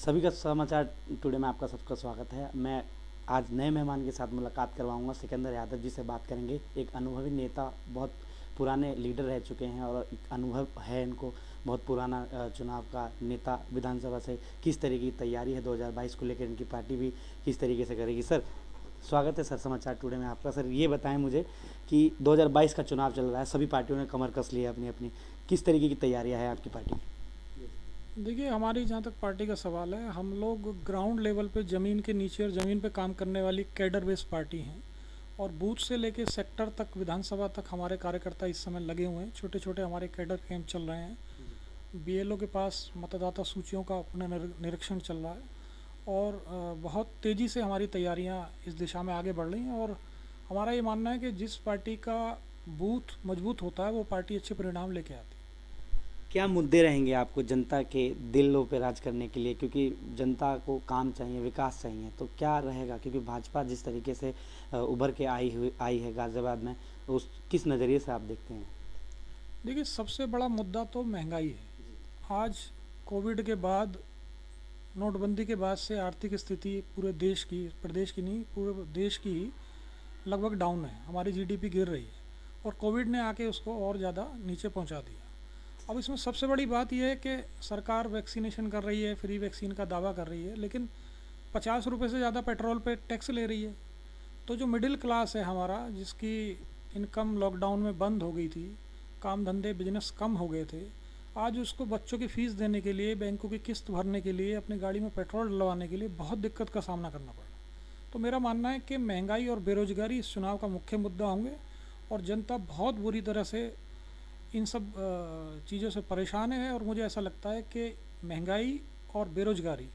सभी का समाचार टुडे में आपका सबका स्वागत है। मैं आज नए मेहमान के साथ मुलाकात करवाऊंगा। सिकंदर यादव जी से बात करेंगे। एक अनुभवी नेता, बहुत पुराने लीडर रह चुके हैं और एक अनुभव है इनको, बहुत पुराना चुनाव का नेता। विधानसभा से किस तरीके की तैयारी है 2022 को लेकर, इनकी पार्टी भी किस तरीके से करेगी। सर, स्वागत है सर समाचार टुडे में आपका। सर, ये बताएं मुझे कि 2022 का चुनाव चल रहा है, सभी पार्टियों ने कमर कस ली है अपनी अपनी, किस तरीके की तैयारियां है आपकी पार्टी की? देखिए, हमारी जहाँ तक पार्टी का सवाल है, हम लोग ग्राउंड लेवल पे ज़मीन के नीचे और ज़मीन पे काम करने वाली कैडर बेस्ड पार्टी हैं। और बूथ से लेके सेक्टर तक, विधानसभा तक हमारे कार्यकर्ता इस समय लगे हुए हैं। छोटे छोटे हमारे कैडर कैंप चल रहे हैं। बीएलओ के पास मतदाता सूचियों का अपना निरीक्षण चल रहा है। और बहुत तेज़ी से हमारी तैयारियां इस दिशा में आगे बढ़ रही हैं। और हमारा ये मानना है कि जिस पार्टी का बूथ मजबूत होता है वो पार्टी अच्छे परिणाम लेके आती है। क्या मुद्दे रहेंगे आपको जनता के दिलों पे राज करने के लिए, क्योंकि जनता को काम चाहिए, विकास चाहिए, तो क्या रहेगा? क्योंकि भाजपा जिस तरीके से उभर के आई है गाज़ियाबाद में, उस किस नज़रिए से आप देखते हैं? देखिए, सबसे बड़ा मुद्दा तो महंगाई है। आज कोविड के बाद, नोटबंदी के बाद से आर्थिक स्थिति पूरे देश की, प्रदेश की नहीं, पूरे देश की ही लगभग डाउन है। हमारी जीडीपी गिर रही है और कोविड ने आके उसको और ज़्यादा नीचे पहुंचा दिया। अब इसमें सबसे बड़ी बात यह है कि सरकार वैक्सीनेशन कर रही है, फ्री वैक्सीन का दावा कर रही है, लेकिन 50 रुपये से ज़्यादा पेट्रोल पे टैक्स ले रही है। तो जो मिडिल क्लास है हमारा, जिसकी इनकम लॉकडाउन में बंद हो गई थी, काम धंधे बिजनेस कम हो गए थे, आज उसको बच्चों की फ़ीस देने के लिए, बैंकों की किस्त भरने के लिए, अपनी गाड़ी में पेट्रोल डलवाने के लिए बहुत दिक्कत का सामना करना पड़ रहा है। तो मेरा मानना है कि महंगाई और बेरोजगारी इस चुनाव का मुख्य मुद्दा होंगे। और जनता बहुत बुरी तरह से इन सब चीज़ों से परेशान है। और मुझे ऐसा लगता है कि महंगाई और बेरोजगारी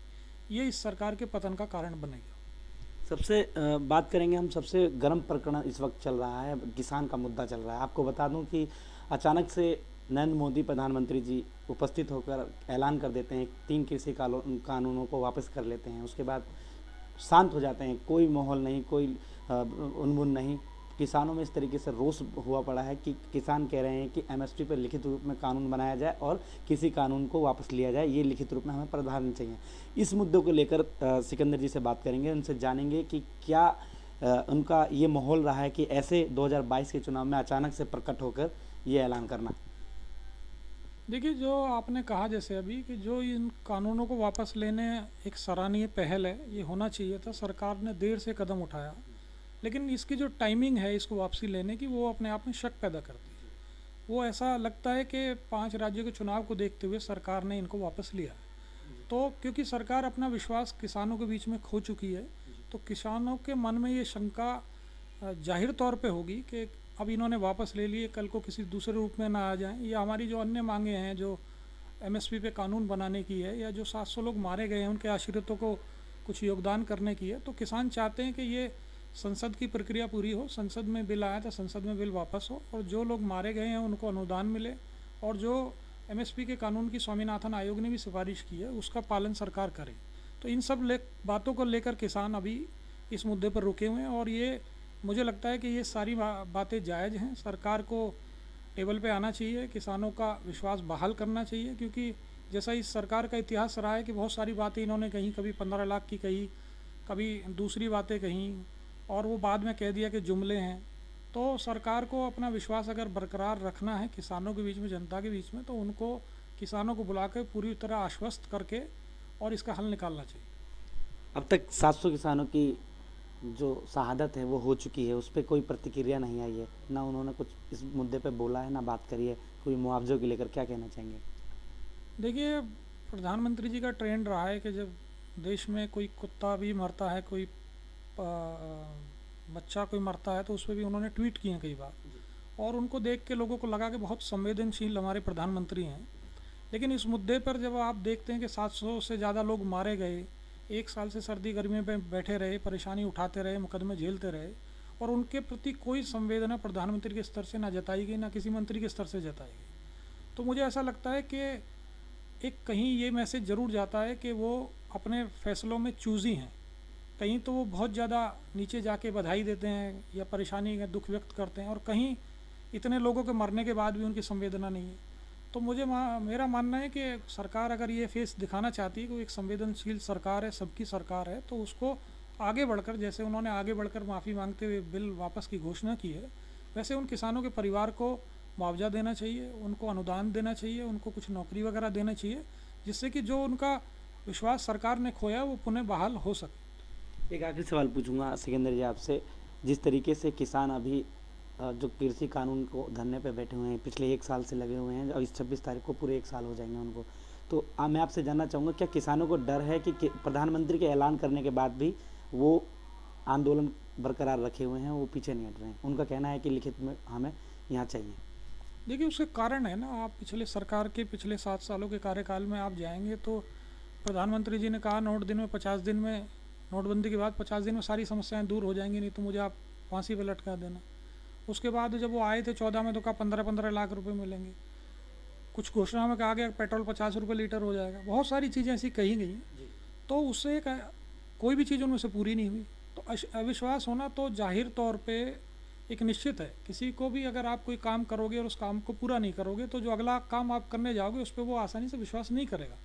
ये इस सरकार के पतन का कारण बनेगा। सबसे बात करेंगे हम, सबसे गर्म प्रकरण इस वक्त चल रहा है, किसान का मुद्दा चल रहा है। आपको बता दूं कि अचानक से नरेंद्र मोदी प्रधानमंत्री जी उपस्थित होकर ऐलान कर देते हैं, 3 कृषि कानूनों को वापस कर लेते हैं। उसके बाद शांत हो जाते हैं, कोई माहौल नहीं, कोई उनमुन नहीं। किसानों में इस तरीके से रोष हुआ पड़ा है कि किसान कह रहे हैं कि एमएसपी पर लिखित रूप में कानून बनाया जाए और किसी कानून को वापस लिया जाए, ये लिखित रूप में हमें प्रावधान चाहिए। इस मुद्दों को लेकर सिकंदर जी से बात करेंगे, उनसे जानेंगे कि क्या उनका ये माहौल रहा है कि ऐसे 2022 के चुनाव में अचानक से प्रकट होकर ये ऐलान करना। देखिए, जो आपने कहा जैसे अभी कि जो इन कानूनों को वापस लेने, एक सराहनीय पहल है, ये होना चाहिए था। सरकार ने देर से कदम उठाया, लेकिन इसकी जो टाइमिंग है इसको वापसी लेने की, वो अपने आप में शक पैदा करती है। वो ऐसा लगता है कि 5 राज्यों के चुनाव को देखते हुए सरकार ने इनको वापस लिया है। तो क्योंकि सरकार अपना विश्वास किसानों के बीच में खो चुकी है, तो किसानों के मन में ये शंका जाहिर तौर पे होगी कि अब इन्होंने वापस ले लिए, कल को किसी दूसरे रूप में ना आ जाएं। या हमारी जो अन्य मांगे हैं, जो एमएसपी पे कानून बनाने की है, या जो 700 लोग मारे गए हैं उनके आश्रितों को कुछ योगदान करने की है, तो किसान चाहते हैं कि ये संसद की प्रक्रिया पूरी हो, संसद में बिल आया था, संसद में बिल वापस हो, और जो लोग मारे गए हैं उनको अनुदान मिले, और जो एमएसपी के कानून की स्वामीनाथन आयोग ने भी सिफारिश की है उसका पालन सरकार करे। तो इन सब बातों को लेकर किसान अभी इस मुद्दे पर रुके हुए हैं। और ये मुझे लगता है कि ये सारी बातें जायज़ हैं। सरकार को टेबल पे आना चाहिए, किसानों का विश्वास बहाल करना चाहिए, क्योंकि जैसा इस सरकार का इतिहास रहा है कि बहुत सारी बातें इन्होंने कहीं, कभी 15 लाख की कही, कभी दूसरी बातें कहीं, और वो बाद में कह दिया कि जुमले हैं। तो सरकार को अपना विश्वास अगर बरकरार रखना है किसानों के बीच में, जनता के बीच में, तो उनको किसानों को बुला कर पूरी तरह आश्वस्त करके और इसका हल निकालना चाहिए। अब तक 700 किसानों की जो शहादत है वो हो चुकी है, उस पर कोई प्रतिक्रिया नहीं आई है, ना उन्होंने कुछ इस मुद्दे पे बोला है, ना बात करी है कोई मुआवजे को लेकर। क्या कहना चाहेंगे? देखिए, प्रधानमंत्री जी का ट्रेंड रहा है कि जब देश में कोई कुत्ता भी मरता है, कोई बच्चा कोई मरता है, तो उस पर भी उन्होंने ट्वीट किए हैं कई बार। और उनको देख के लोगों को लगा कि बहुत संवेदनशील हमारे प्रधानमंत्री हैं। लेकिन इस मुद्दे पर जब आप देखते हैं कि 700 से ज़्यादा लोग मारे गए, 1 साल से सर्दी गर्मी में बैठे रहे, परेशानी उठाते रहे, मुकदमे झेलते रहे, और उनके प्रति कोई संवेदना प्रधानमंत्री के स्तर से ना जताई गई, ना किसी मंत्री के स्तर से जताई गई, तो मुझे ऐसा लगता है कि एक कहीं ये मैसेज ज़रूर जाता है कि वो अपने फैसलों में चूज़ी हैं। कहीं तो वो बहुत ज़्यादा नीचे जाके बधाई देते हैं या परेशानी या दुख व्यक्त करते हैं, और कहीं इतने लोगों के मरने के बाद भी उनकी संवेदना नहीं है। तो मेरा मानना है कि सरकार अगर ये फेस दिखाना चाहती है कि वो एक संवेदनशील सरकार है, सबकी सरकार है, तो उसको आगे बढ़कर, जैसे उन्होंने आगे बढ़कर माफ़ी मांगते हुए बिल वापस की घोषणा की है, वैसे उन किसानों के परिवार को मुआवजा देना चाहिए, उनको अनुदान देना चाहिए, उनको कुछ नौकरी वगैरह देना चाहिए, जिससे कि जो उनका विश्वास सरकार ने खोया वो पुनः बहाल हो सके। एक आखिरी सवाल पूछूंगा सिकंदर जी आपसे, जिस तरीके से किसान अभी जो कृषि कानून को धरने पे बैठे हुए हैं, पिछले 1 साल से लगे हुए हैं, और इस 26 तारीख को पूरे 1 साल हो जाएंगे उनको, तो मैं आपसे जानना चाहूँगा, क्या किसानों को डर है कि प्रधानमंत्री के ऐलान करने के बाद भी वो आंदोलन बरकरार रखे हुए हैं, वो पीछे नहीं हट रहे हैं? उनका कहना है कि लिखित में हमें यहाँ चाहिए। देखिए, उसके कारण है ना, आप पिछले सरकार के पिछले 7 सालों के कार्यकाल में आप जाएंगे तो प्रधानमंत्री जी ने कहा नोटबंदी के बाद 50 दिन में सारी समस्याएं दूर हो जाएंगी, नहीं तो मुझे आप फांसी पर लटका देना। उसके बाद जब वो आए थे 14 में तो कहा 15-15 लाख रुपए मिलेंगे। कुछ घोषणा में कहा गया पेट्रोल 50 रुपये लीटर हो जाएगा। बहुत सारी चीज़ें ऐसी कही गई, तो उससे कोई भी चीज़ उनमें से पूरी नहीं हुई। तो अविश्वास होना तो जाहिर तौर पे एक निश्चित है। किसी को भी अगर आप कोई काम करोगे और उस काम को पूरा नहीं करोगे तो जो अगला काम आप करने जाओगे उस पर वो आसानी से विश्वास नहीं करेगा।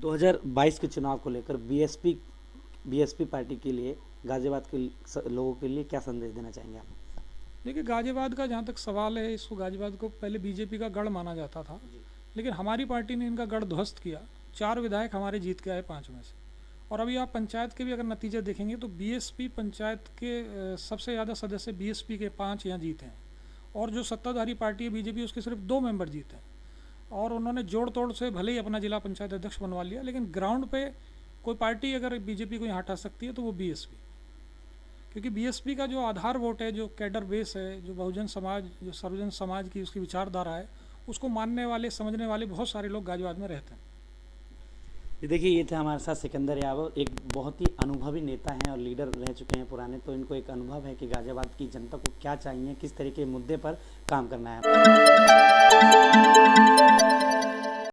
2022 के चुनाव को लेकर बीएसपी पार्टी के लिए, गाजियाबाद के लोगों के लिए क्या संदेश देना चाहेंगे आप? देखिए, गाजियाबाद का जहाँ तक सवाल है, इसको गाजियाबाद को पहले बीजेपी का गढ़ माना जाता था, लेकिन हमारी पार्टी ने इनका गढ़ ध्वस्त किया। 4 विधायक हमारे जीत के आए 5 में से। और अभी आप पंचायत के भी अगर नतीजे देखेंगे तो बीएसपी पंचायत के सबसे ज़्यादा सदस्य बीएसपी के 5 यहाँ जीते हैं, और जो सत्ताधारी पार्टी है बीजेपी, उसके सिर्फ 2 मेंबर जीते हैं। और उन्होंने जोड़ तोड़ से भले ही अपना जिला पंचायत अध्यक्ष बनवा लिया, लेकिन ग्राउंड पे कोई पार्टी अगर बीजेपी को यहाँ हटा सकती है तो वो बीएसपी, क्योंकि बीएसपी का जो आधार वोट है, जो कैडर बेस है, जो बहुजन समाज, जो सर्वजन समाज की उसकी विचारधारा है, उसको मानने वाले, समझने वाले बहुत सारे लोग गाजियाबाद में रहते हैं। देखिए, ये थे हमारे साथ सिकंदर यादव, एक बहुत ही अनुभवी नेता हैं और लीडर रह चुके हैं पुराने, तो इनको एक अनुभव है कि गाजियाबाद की जनता को क्या चाहिए, किस तरह के मुद्दे पर काम करना है।